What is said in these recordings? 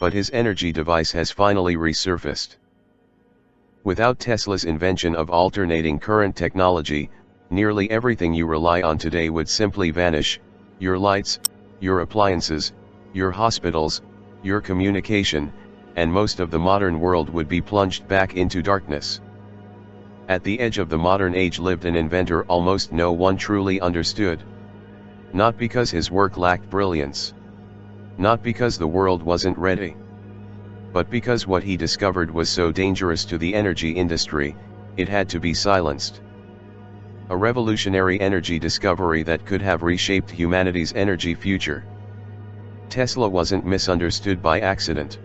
but his energy device has finally resurfaced. Without Tesla's invention of alternating current technology, nearly everything you rely on today would simply vanish: your lights, your appliances, your hospitals, your communication, and most of the modern world would be plunged back into darkness. At the edge of the modern age lived an inventor almost no one truly understood. Not because his work lacked brilliance. Not because the world wasn't ready. But because what he discovered was so dangerous to the energy industry, it had to be silenced. A revolutionary energy discovery that could have reshaped humanity's energy future. Tesla wasn't misunderstood by accident.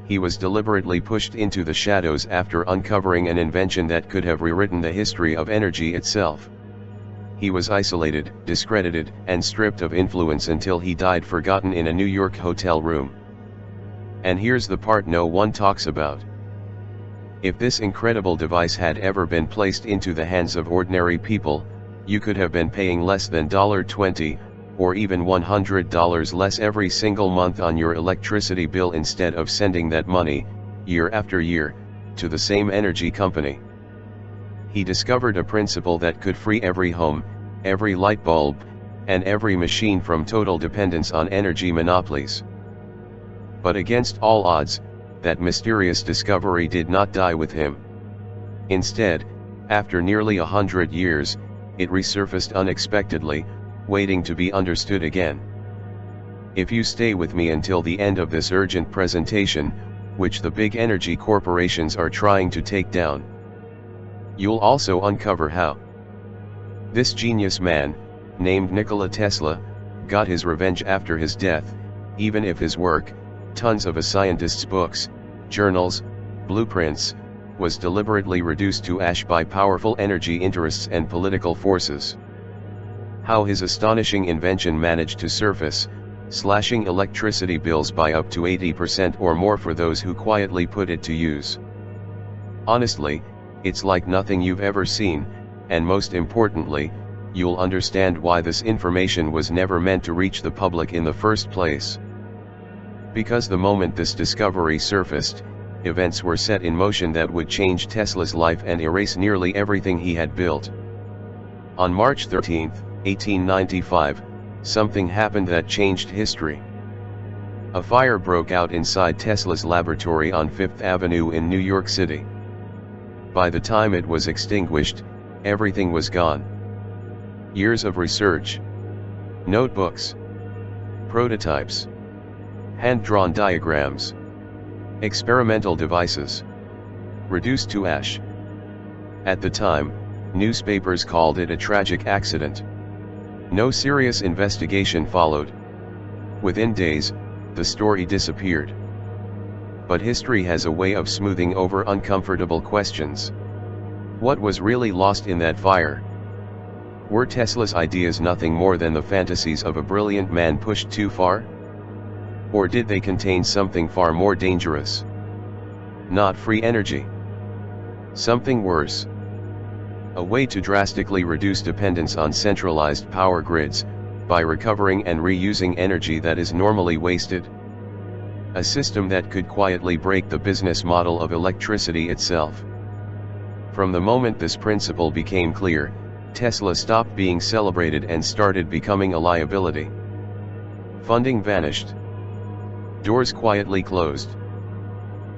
He was deliberately pushed into the shadows after uncovering an invention that could have rewritten the history of energy itself. He was isolated, discredited, and stripped of influence until he died forgotten in a New York hotel room. And here's the part no one talks about. If this incredible device had ever been placed into the hands of ordinary people, you could have been paying less than $20, or even $100 less every single month on your electricity bill instead of sending that money, year after year, to the same energy company. He discovered a principle that could free every home, every light bulb, and every machine from total dependence on energy monopolies. But against all odds, that mysterious discovery did not die with him. Instead, after nearly 100 years, it resurfaced unexpectedly, waiting to be understood again. If you stay with me until the end of this urgent presentation, which the big energy corporations are trying to take down, you'll also uncover how this genius man, named Nikola Tesla, got his revenge after his death, even if his work, tons of a scientist's books, journals, blueprints, was deliberately reduced to ash by powerful energy interests and political forces. How his astonishing invention managed to surface, slashing electricity bills by up to 80% or more for those who quietly put it to use. Honestly, it's like nothing you've ever seen, and most importantly, you'll understand why this information was never meant to reach the public in the first place. Because the moment this discovery surfaced, events were set in motion that would change Tesla's life and erase nearly everything he had built. On March 13, 1895, something happened that changed history. A fire broke out inside Tesla's laboratory on Fifth Avenue in New York City. By the time it was extinguished, everything was gone. Years of research, notebooks, prototypes, hand-drawn diagrams, experimental devices, reduced to ash. At the time, newspapers called it a tragic accident. No serious investigation followed. Within days, the story disappeared. But history has a way of smoothing over uncomfortable questions. What was really lost in that fire? Were Tesla's ideas nothing more than the fantasies of a brilliant man pushed too far? Or did they contain something far more dangerous? Not free energy. Something worse. A way to drastically reduce dependence on centralized power grids, by recovering and reusing energy that is normally wasted. A system that could quietly break the business model of electricity itself. From the moment this principle became clear, Tesla stopped being celebrated and started becoming a liability. Funding vanished. Doors quietly closed.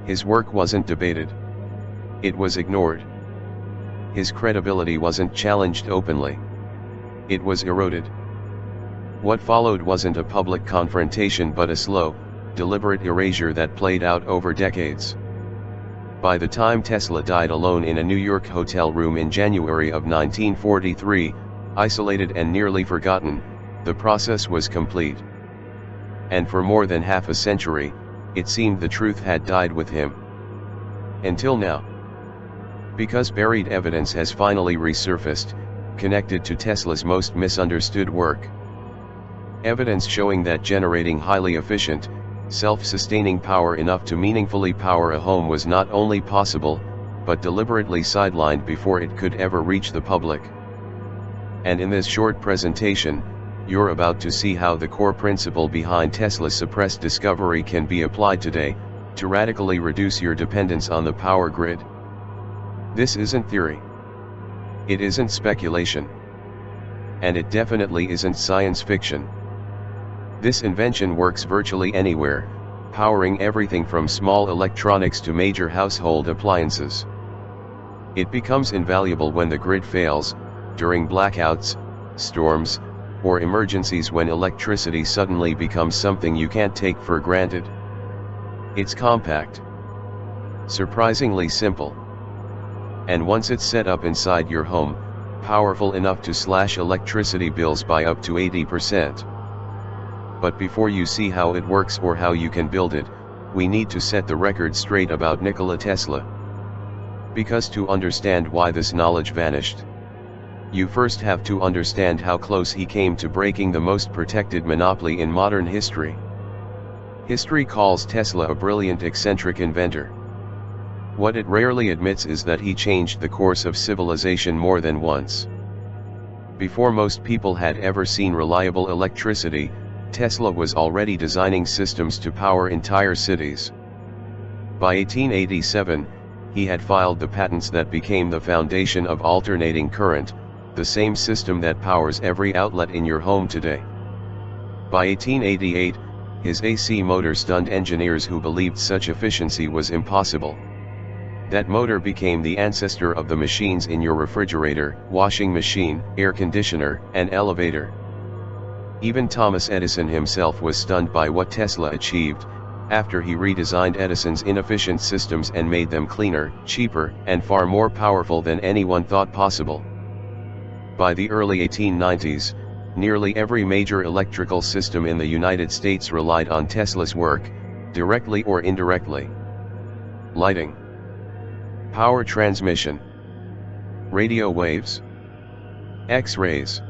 His work wasn't debated. It was ignored. His credibility wasn't challenged openly. It was eroded. What followed wasn't a public confrontation but a slow, deliberate erasure that played out over decades. By the time Tesla died alone in a New York hotel room in January of 1943, isolated and nearly forgotten, the process was complete. And for more than half a century, it seemed the truth had died with him. Until now. Because buried evidence has finally resurfaced, connected to Tesla's most misunderstood work. Evidence showing that generating highly efficient, self-sustaining power enough to meaningfully power a home was not only possible, but deliberately sidelined before it could ever reach the public. And in this short presentation, You're about to see how the core principle behind Tesla's suppressed discovery can be applied today, to radically reduce your dependence on the power grid. This isn't theory. It isn't speculation. And it definitely isn't science fiction. This invention works virtually anywhere, powering everything from small electronics to major household appliances. It becomes invaluable when the grid fails, during blackouts, storms, or emergencies when electricity suddenly becomes something you can't take for granted. It's compact, surprisingly simple, and once it's set up inside your home, powerful enough to slash electricity bills by up to 80%. But before you see how it works or how you can build it, we need to set the record straight about Nikola Tesla. Because to understand why this knowledge vanished, you first have to understand how close he came to breaking the most protected monopoly in modern history. History calls Tesla a brilliant eccentric inventor. What it rarely admits is that he changed the course of civilization more than once. Before most people had ever seen reliable electricity, Tesla was already designing systems to power entire cities. By 1887, he had filed the patents that became the foundation of alternating current, the same system that powers every outlet in your home today. By 1888, his AC motor stunned engineers who believed such efficiency was impossible. That motor became the ancestor of the machines in your refrigerator, washing machine, air conditioner, and elevator. Even Thomas Edison himself was stunned by what Tesla achieved, after he redesigned Edison's inefficient systems and made them cleaner, cheaper, and far more powerful than anyone thought possible. By the early 1890s, nearly every major electrical system in the United States relied on Tesla's work, directly or indirectly. Lighting, power transmission, radio waves, X-rays.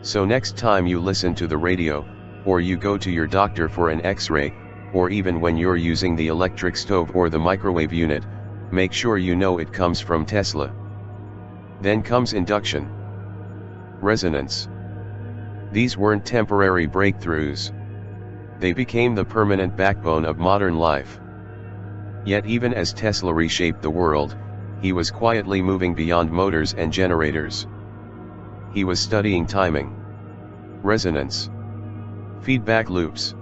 So next time you listen to the radio, or you go to your doctor for an X-ray, or even when you're using the electric stove or the microwave unit, make sure you know it comes from Tesla. Then comes induction, resonance. These weren't temporary breakthroughs. They became the permanent backbone of modern life. Yet even as Tesla reshaped the world, he was quietly moving beyond motors and generators. He was studying timing, resonance, feedback loops.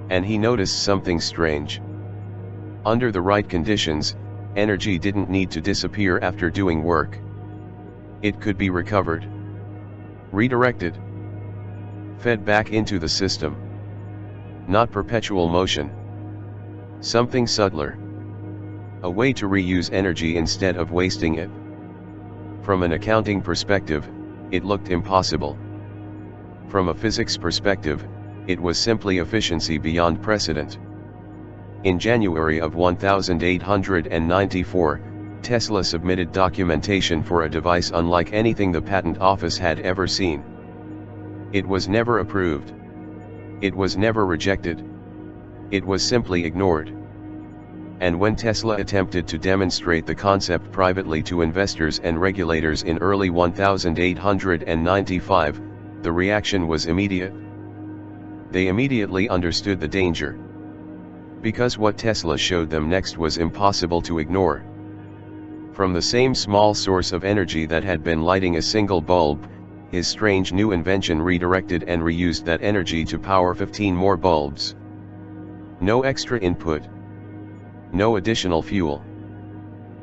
And he noticed something strange. Under the right conditions, energy didn't need to disappear after doing work. It could be recovered, redirected, fed back into the system. Not perpetual motion. Something subtler. A way to reuse energy instead of wasting it. From an accounting perspective, it looked impossible. From a physics perspective, it was simply efficiency beyond precedent. In January of 1894, Tesla submitted documentation for a device unlike anything the patent office had ever seen. It was never approved. It was never rejected. It was simply ignored. And when Tesla attempted to demonstrate the concept privately to investors and regulators in early 1895, the reaction was immediate. They immediately understood the danger. Because what Tesla showed them next was impossible to ignore. From the same small source of energy that had been lighting a single bulb, his strange new invention redirected and reused that energy to power 15 more bulbs. No extra input. No additional fuel.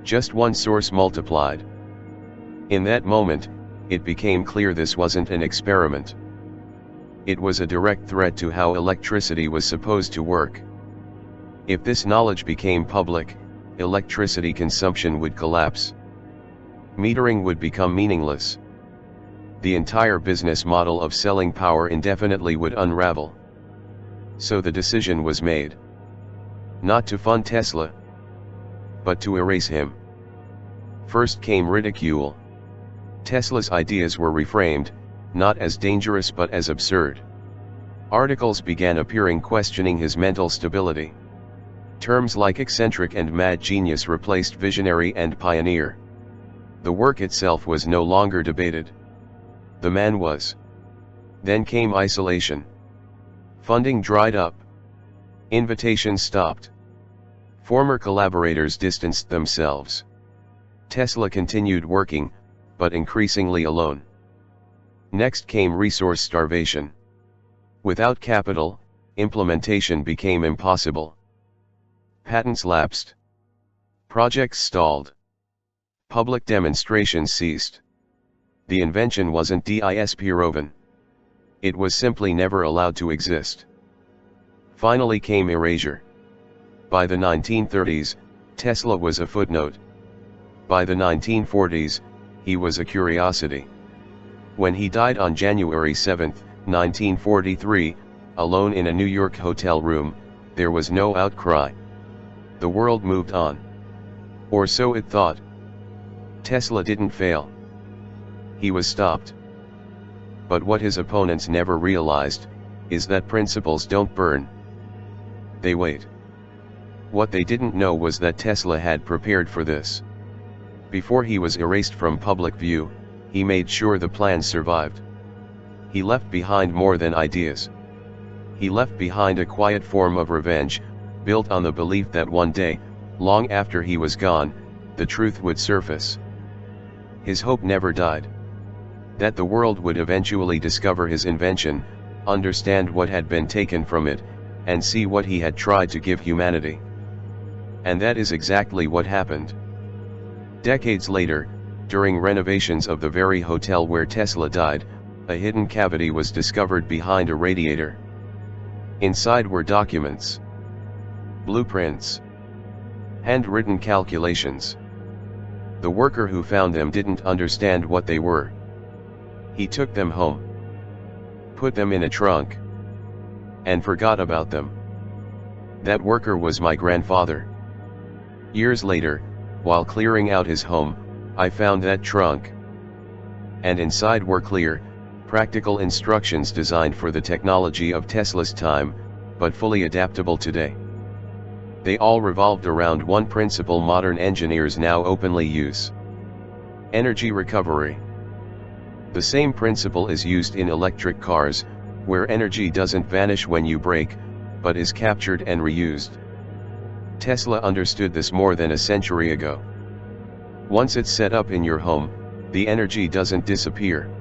Just one source multiplied. In that moment, it became clear this wasn't an experiment. It was a direct threat to how electricity was supposed to work. If this knowledge became public, electricity consumption would collapse. Metering would become meaningless. The entire business model of selling power indefinitely would unravel. So the decision was made. Not to fund Tesla, but to erase him. First came ridicule. Tesla's ideas were reframed, not as dangerous but as absurd. Articles began appearing questioning his mental stability. Terms like eccentric and mad genius replaced visionary and pioneer. The work itself was no longer debated. The man was Then came isolation. Funding dried up. Invitations stopped. Former collaborators distanced themselves. Tesla continued working, but increasingly alone. Next came resource starvation. Without capital, implementation became impossible. Patents lapsed. Projects stalled. Public demonstrations ceased. The invention wasn't disproven. It was simply never allowed to exist. Finally came erasure. By the 1930s, Tesla was a footnote. By the 1940s, he was a curiosity. When he died on January 7, 1943, alone in a New York hotel room, there was no outcry. The world moved on. Or so it thought. Tesla didn't fail. He was stopped. But what his opponents never realized, is that principles don't burn. They wait. What they didn't know was that Tesla had prepared for this. Before he was erased from public view, he made sure the plans survived. He left behind more than ideas. He left behind a quiet form of revenge, built on the belief that one day, long after he was gone, the truth would surface. His hope never died. That the world would eventually discover his invention, understand what had been taken from it, and see what he had tried to give humanity. And that is exactly what happened. Decades later, during renovations of the very hotel where Tesla died, a hidden cavity was discovered behind a radiator. Inside were documents, blueprints, handwritten calculations. The worker who found them didn't understand what they were. He took them home, put them in a trunk, and forgot about them. That worker was my grandfather. Years later, while clearing out his home, I found that trunk. And inside were clear, practical instructions designed for the technology of Tesla's time, but fully adaptable today. They all revolved around one principle modern engineers now openly use: energy recovery. The same principle is used in electric cars, where energy doesn't vanish when you brake, but is captured and reused. Tesla understood this more than a century ago. Once it's set up in your home, the energy doesn't disappear.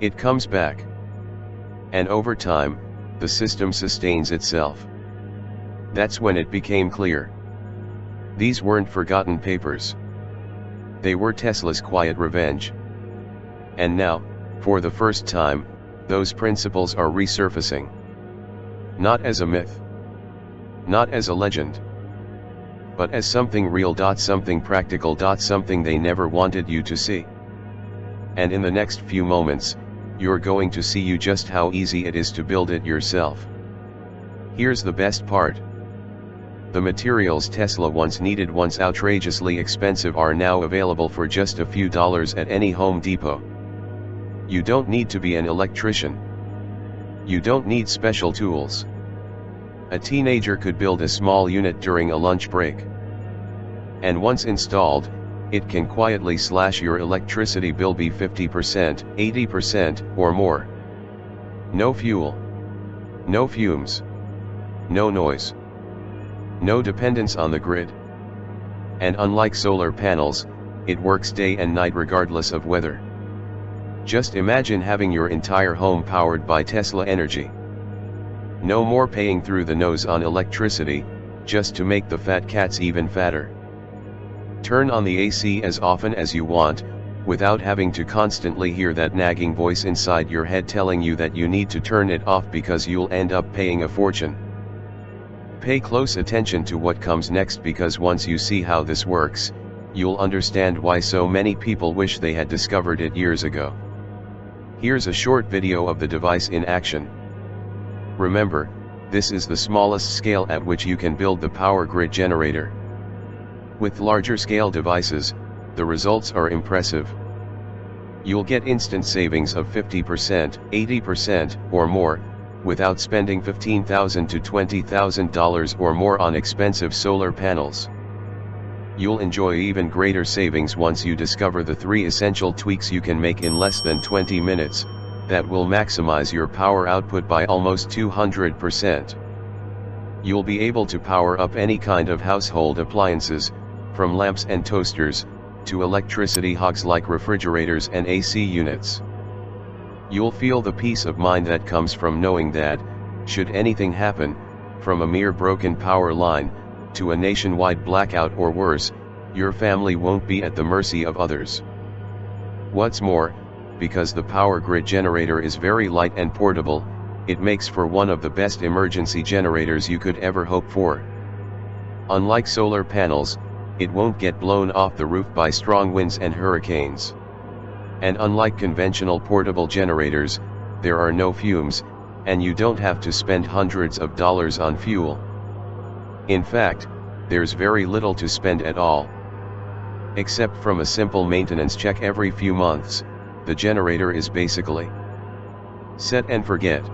It comes back. And over time, the system sustains itself. That's when it became clear. These weren't forgotten papers. They were Tesla's quiet revenge. And now, for the first time, those principles are resurfacing. Not as a myth. Not as a legend. But as something real. Something practical. Something they never wanted you to see. And in the next few moments, you're going to see just how easy it is to build it yourself. Here's the best part. The materials Tesla once needed, once outrageously expensive, are now available for just a few dollars at any Home Depot. You don't need to be an electrician. You don't need special tools. A teenager could build a small unit during a lunch break. And once installed, it can quietly slash your electricity bill by 50%, 80%, or more. No fuel. No fumes. No noise. No dependence on the grid. And unlike solar panels, it works day and night regardless of weather. Just imagine having your entire home powered by Tesla energy. No more paying through the nose on electricity, just to make the fat cats even fatter. Turn on the AC as often as you want, without having to constantly hear that nagging voice inside your head telling you that you need to turn it off because you'll end up paying a fortune. Pay close attention to what comes next, because once you see how this works, you'll understand why so many people wish they had discovered it years ago. Here's a short video of the device in action. Remember, this is the smallest scale at which you can build the power grid generator. With larger scale devices, the results are impressive. You'll get instant savings of 50%, 80%, or more, without spending $15,000 to $20,000 or more on expensive solar panels. You'll enjoy even greater savings once you discover the 3 essential tweaks you can make in less than 20 minutes, that will maximize your power output by almost 200%. You'll be able to power up any kind of household appliances, from lamps and toasters, to electricity hogs like refrigerators and AC units. You'll feel the peace of mind that comes from knowing that, should anything happen, from a mere broken power line, to a nationwide blackout or worse, your family won't be at the mercy of others. What's more, because the power grid generator is very light and portable, it makes for one of the best emergency generators you could ever hope for. Unlike solar panels, it won't get blown off the roof by strong winds and hurricanes. And unlike conventional portable generators, there are no fumes, and you don't have to spend hundreds of dollars on fuel. In fact, there's very little to spend at all. Except from a simple maintenance check every few months, the generator is basically set and forget.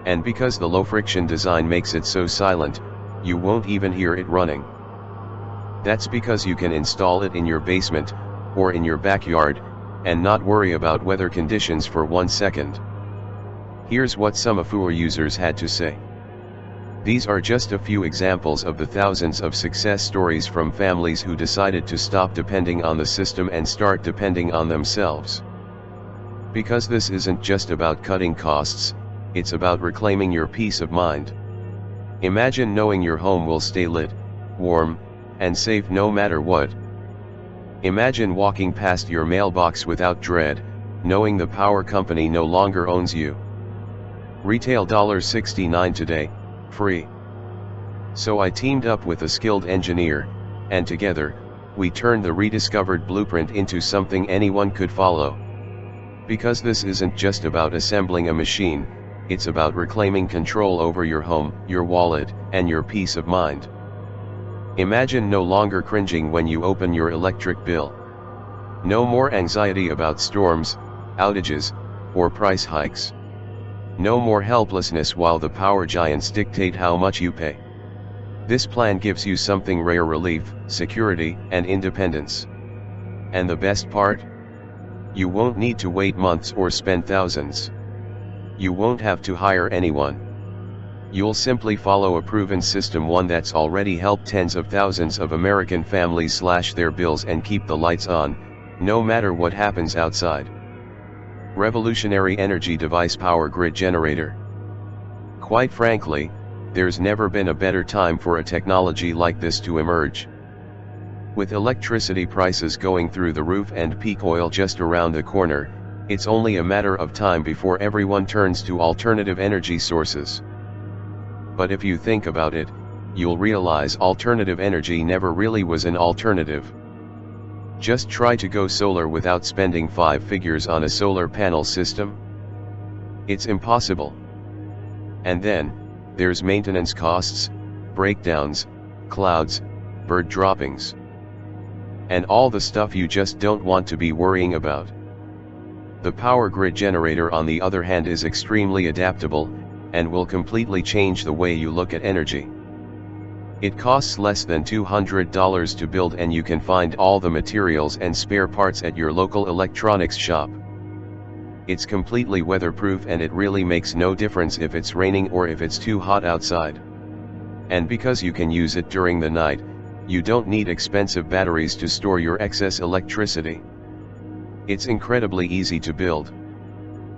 And because the low friction design makes it so silent, you won't even hear it running. That's because you can install it in your basement, or in your backyard, and not worry about weather conditions for 1 second. Here's what some AFUR users had to say. These are just a few examples of the thousands of success stories from families who decided to stop depending on the system and start depending on themselves. Because this isn't just about cutting costs, it's about reclaiming your peace of mind. Imagine knowing your home will stay lit, warm, and safe no matter what. Imagine walking past your mailbox without dread, knowing the power company no longer owns you. Retail $69 today, free. So I teamed up with a skilled engineer, and together, we turned the rediscovered blueprint into something anyone could follow. Because this isn't just about assembling a machine, it's about reclaiming control over your home, your wallet, and your peace of mind. Imagine no longer cringing when you open your electric bill. No more anxiety about storms, outages, or price hikes. No more helplessness while the power giants dictate how much you pay. This plan gives you something rare: relief, security, and independence. And the best part? You won't need to wait months or spend thousands. You won't have to hire anyone. You'll simply follow a proven system, one that's already helped tens of thousands of American families slash their bills and keep the lights on, no matter what happens outside. Revolutionary energy device power grid generator. Quite frankly, there's never been a better time for a technology like this to emerge. With electricity prices going through the roof and peak oil just around the corner, it's only a matter of time before everyone turns to alternative energy sources. But if you think about it, you'll realize alternative energy never really was an alternative. Just try to go solar without spending 5 figures on a solar panel system. It's impossible. And then, there's maintenance costs, breakdowns, clouds, bird droppings, and all the stuff you just don't want to be worrying about. The power grid generator, on the other hand, is extremely adaptable, and will completely change the way you look at energy. It costs less than $200 to build, and you can find all the materials and spare parts at your local electronics shop. It's completely weatherproof, and it really makes no difference if it's raining or if it's too hot outside. And because you can use it during the night, you don't need expensive batteries to store your excess electricity. It's incredibly easy to build.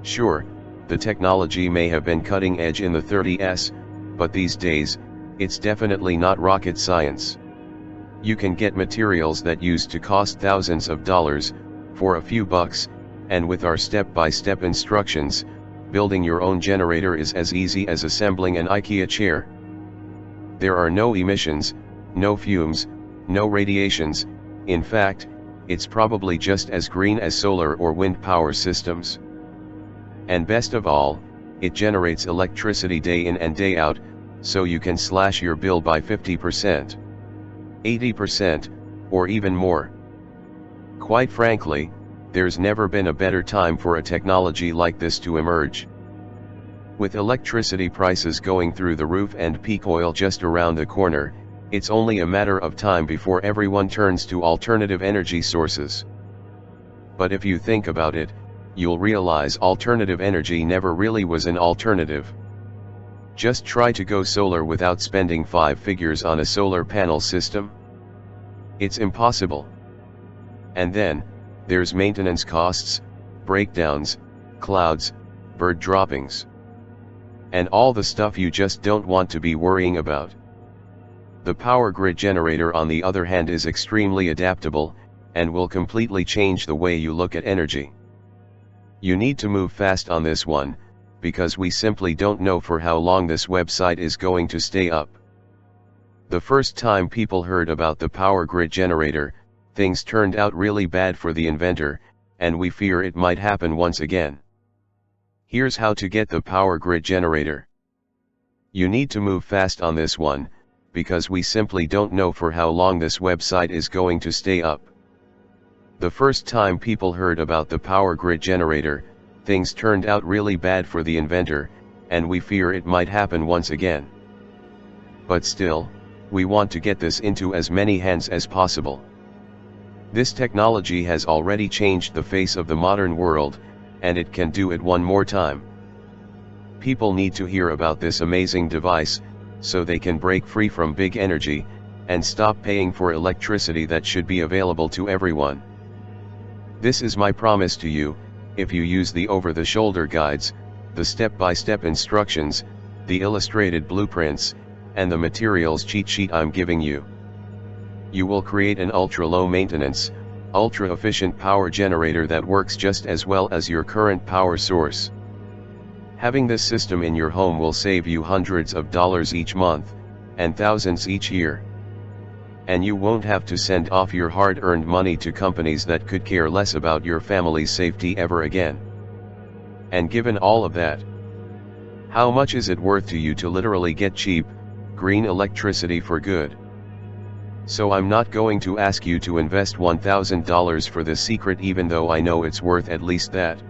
Sure, the technology may have been cutting edge in the 30s, but these days, it's definitely not rocket science. You can get materials that used to cost thousands of dollars, for a few bucks, and with our step-by-step instructions, building your own generator is as easy as assembling an IKEA chair. There are no emissions, no fumes, no radiations. In fact, it's probably just as green as solar or wind power systems. And best of all, it generates electricity day in and day out, so you can slash your bill by 50%, 80%, or even more. Quite frankly, there's never been a better time for a technology like this to emerge. With electricity prices going through the roof and peak oil just around the corner, it's only a matter of time before everyone turns to alternative energy sources. But if you think about it, you'll realize alternative energy never really was an alternative. Just try to go solar without spending 5 figures on a solar panel system. It's impossible. And then, there's maintenance costs, breakdowns, clouds, bird droppings, and all the stuff you just don't want to be worrying about. The power grid generator, on the other hand, is extremely adaptable, and will completely change the way you look at energy. You need to move fast on this one, because we simply don't know for how long this website is going to stay up. The first time people heard about the power grid generator, things turned out really bad for the inventor, and we fear it might happen once again. Here's how to get the power grid generator. You need to move fast on this one, because we simply don't know for how long this website is going to stay up. The first time people heard about the power grid generator, things turned out really bad for the inventor, and we fear it might happen once again. But still, we want to get this into as many hands as possible. This technology has already changed the face of the modern world, and it can do it one more time. People need to hear about this amazing device, so they can break free from big energy, and stop paying for electricity that should be available to everyone. This is my promise to you: if you use the over-the-shoulder guides, the step-by-step instructions, the illustrated blueprints, and the materials cheat sheet I'm giving you, you will create an ultra-low maintenance, ultra-efficient power generator that works just as well as your current power source. Having this system in your home will save you hundreds of dollars each month, and thousands each year. And you won't have to send off your hard-earned money to companies that could care less about your family's safety ever again. And given all of that, how much is it worth to you to literally get cheap, green electricity for good? So I'm not going to ask you to invest $1,000 for this secret, even though I know it's worth at least that.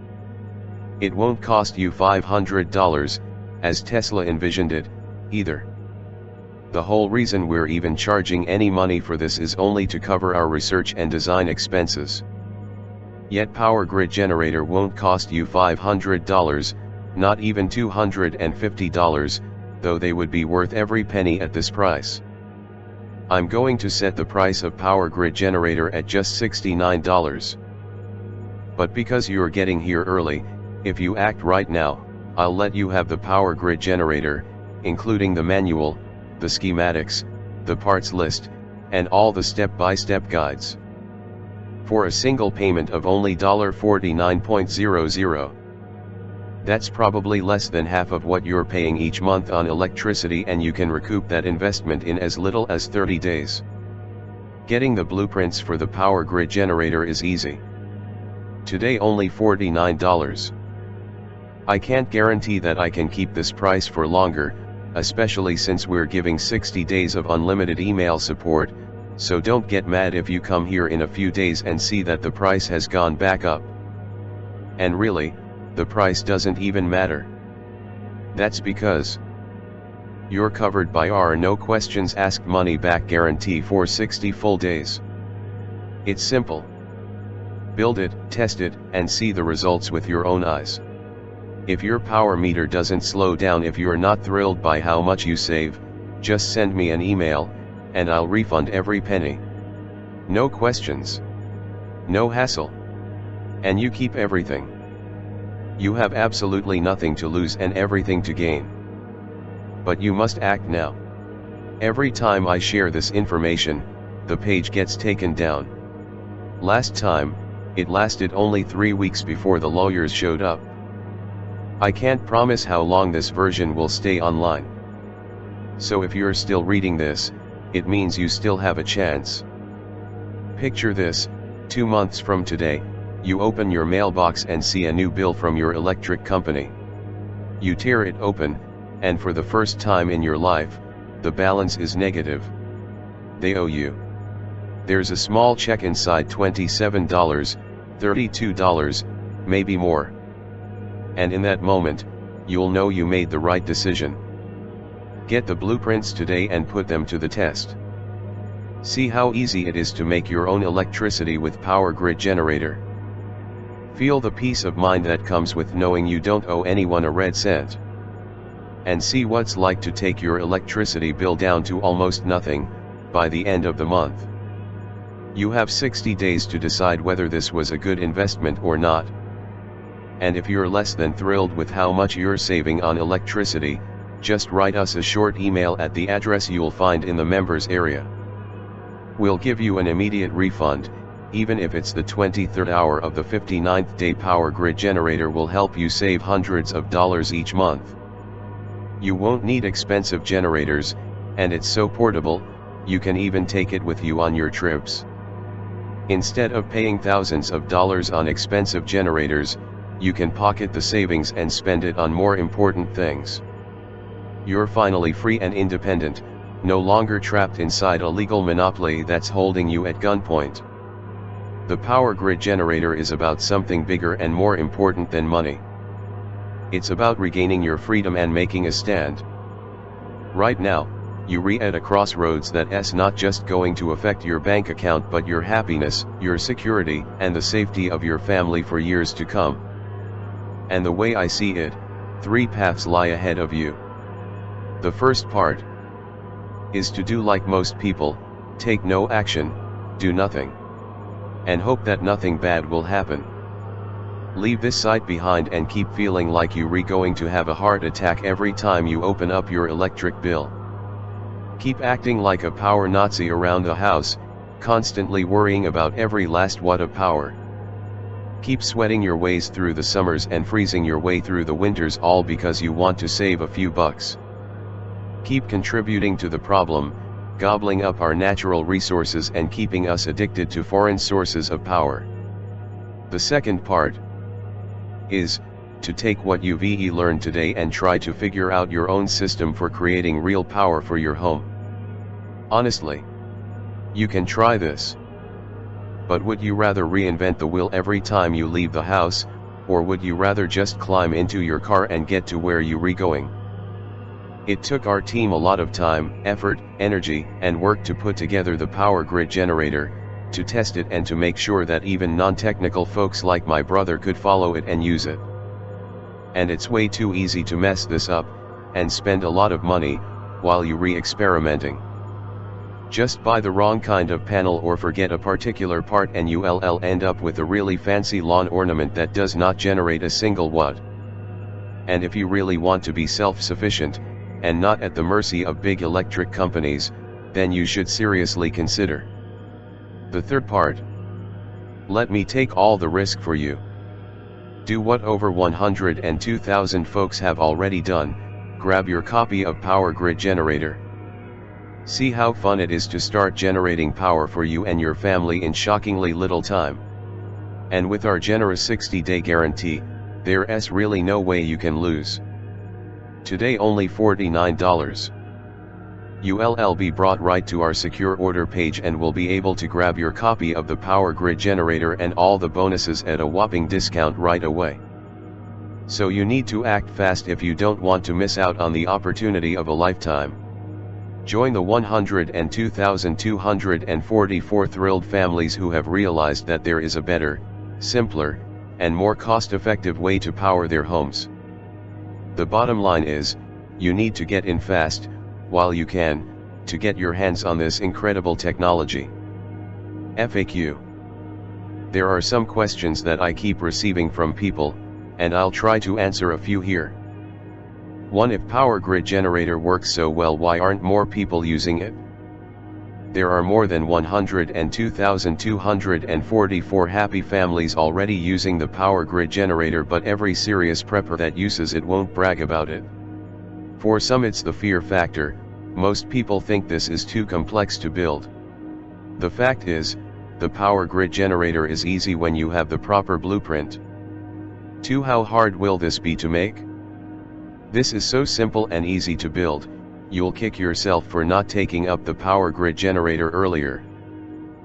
It won't cost you $500, as Tesla envisioned it, either. The whole reason we're even charging any money for this is only to cover our research and design expenses. Yet power grid generator won't cost you $500, not even $250, though they would be worth every penny at this price. I'm going to set the price of power grid generator at just $69. But because you're getting here early, if you act right now, I'll let you have the power grid generator, including the manual, the schematics, the parts list, and all the step-by-step guides, for a single payment of only $49.00. That's probably less than half of what you're paying each month on electricity, and you can recoup that investment in as little as 30 days. Getting the blueprints for the power grid generator is easy. Today only $49. I can't guarantee that I can keep this price for longer, especially since we're giving 60 days of unlimited email support, so don't get mad if you come here in a few days and see that the price has gone back up. And really, the price doesn't even matter. That's because you're covered by our no questions asked money back guarantee for 60 full days. It's simple. Build it, test it, and see the results with your own eyes. If your power meter doesn't slow down, if you're not thrilled by how much you save, just send me an email, and I'll refund every penny. No questions. No hassle. And you keep everything. You have absolutely nothing to lose and everything to gain. But you must act now. Every time I share this information, the page gets taken down. Last time, it lasted only 3 weeks before the lawyers showed up. I can't promise how long this version will stay online. So if you're still reading this, it means you still have a chance. Picture this: 2 months from today, you open your mailbox and see a new bill from your electric company. You tear it open, and for the first time in your life, the balance is negative. They owe you. There's a small check inside, $27, $32, maybe more. And in that moment, you'll know you made the right decision. Get the blueprints today and put them to the test. See how easy it is to make your own electricity with power grid generator. Feel the peace of mind that comes with knowing you don't owe anyone a red cent. And see what's like to take your electricity bill down to almost nothing by the end of the month. You have 60 days to decide whether this was a good investment or not. And if you're less than thrilled with how much you're saving on electricity, just write us a short email at the address you'll find in the members area. We'll give you an immediate refund, even if it's the 23rd hour of the 59th day. Power Grid Generator will help you save hundreds of dollars each month. You won't need expensive generators, and it's so portable, you can even take it with you on your trips. Instead of paying thousands of dollars on expensive generators, you can pocket the savings and spend it on more important things. You're finally free and independent, no longer trapped inside a legal monopoly that's holding you at gunpoint. The Power Grid Generator is about something bigger and more important than money. It's about regaining your freedom and making a stand. Right now, you're at a crossroads that's not just going to affect your bank account but your happiness, your security, and the safety of your family for years to come. And the way I see it, 3 paths lie ahead of you. The first part is to do like most people, take no action, do nothing, and hope that nothing bad will happen. Leave this site behind and keep feeling like you're going to have a heart attack every time you open up your electric bill. Keep acting like a power Nazi around the house, constantly worrying about every last watt of power. Keep sweating your ways through the summers and freezing your way through the winters, all because you want to save a few bucks. Keep contributing to the problem, gobbling up our natural resources and keeping us addicted to foreign sources of power. The second part is to take what you've learned today and try to figure out your own system for creating real power for your home. Honestly, you can try this. But would you rather reinvent the wheel every time you leave the house, or would you rather just climb into your car and get to where you're going? It took our team a lot of time, effort, energy, and work to put together the Power Grid Generator, to test it and to make sure that even non-technical folks like my brother could follow it and use it. And it's way too easy to mess this up, and spend a lot of money, while you're re-experimenting. Just buy the wrong kind of panel or forget a particular part and you'll end up with a really fancy lawn ornament that does not generate a single watt. And if you really want to be self-sufficient, and not at the mercy of big electric companies, then you should seriously consider the third part. Let me take all the risk for you. Do what over 102,000 folks have already done, grab your copy of Power Grid Generator. See how fun it is to start generating power for you and your family in shockingly little time. And with our generous 60-day guarantee, there's really no way you can lose. Today only $49. You'll be brought right to our secure order page and will be able to grab your copy of the Power Grid Generator and all the bonuses at a whopping discount right away. So you need to act fast if you don't want to miss out on the opportunity of a lifetime. Join the 102,244 thrilled families who have realized that there is a better, simpler, and more cost-effective way to power their homes. The bottom line is, you need to get in fast, while you can, to get your hands on this incredible technology. FAQ. There are some questions that I keep receiving from people, and I'll try to answer a few here. 1. If Power Grid Generator works so well, why aren't more people using it? There are more than 102,244 happy families already using the Power Grid Generator, but every serious prepper that uses it won't brag about it. For some it's the fear factor. Most people think this is too complex to build. The fact is, the Power Grid Generator is easy when you have the proper blueprint. 2. How hard will this be to make? This is so simple and easy to build, you'll kick yourself for not taking up the Power Grid Generator earlier.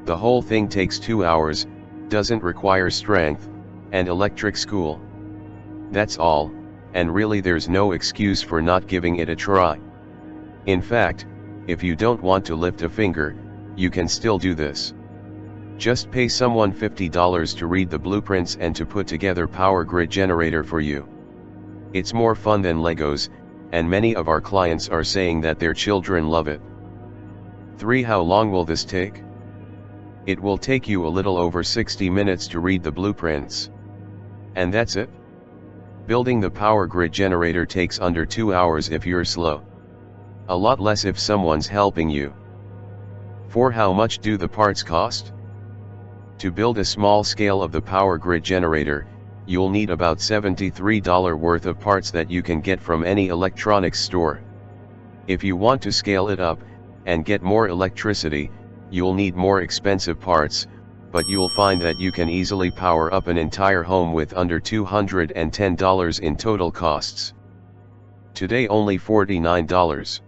The whole thing takes 2 hours, doesn't require strength, and electric school. That's all, and really there's no excuse for not giving it a try. In fact, if you don't want to lift a finger, you can still do this. Just pay someone $50 to read the blueprints and to put together power grid generator for you. It's more fun than Legos, and many of our clients are saying that their children love it. 3. How long will this take? It will take you a little over 60 minutes to read the blueprints. And that's it? Building the power grid generator takes under 2 hours if you're slow. A lot less if someone's helping you. 4. How much do the parts cost? To build a small scale of the power grid generator, you'll need about $73 worth of parts that you can get from any electronics store. If you want to scale it up, and get more electricity, you'll need more expensive parts, but you'll find that you can easily power up an entire home with under $210 in total costs. Today only $49.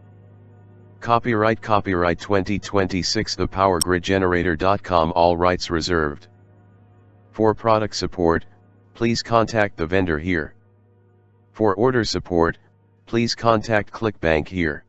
Copyright 2026 thepowergridgenerator.com, all rights reserved. For product support, please contact the vendor here. For order support, please contact ClickBank here.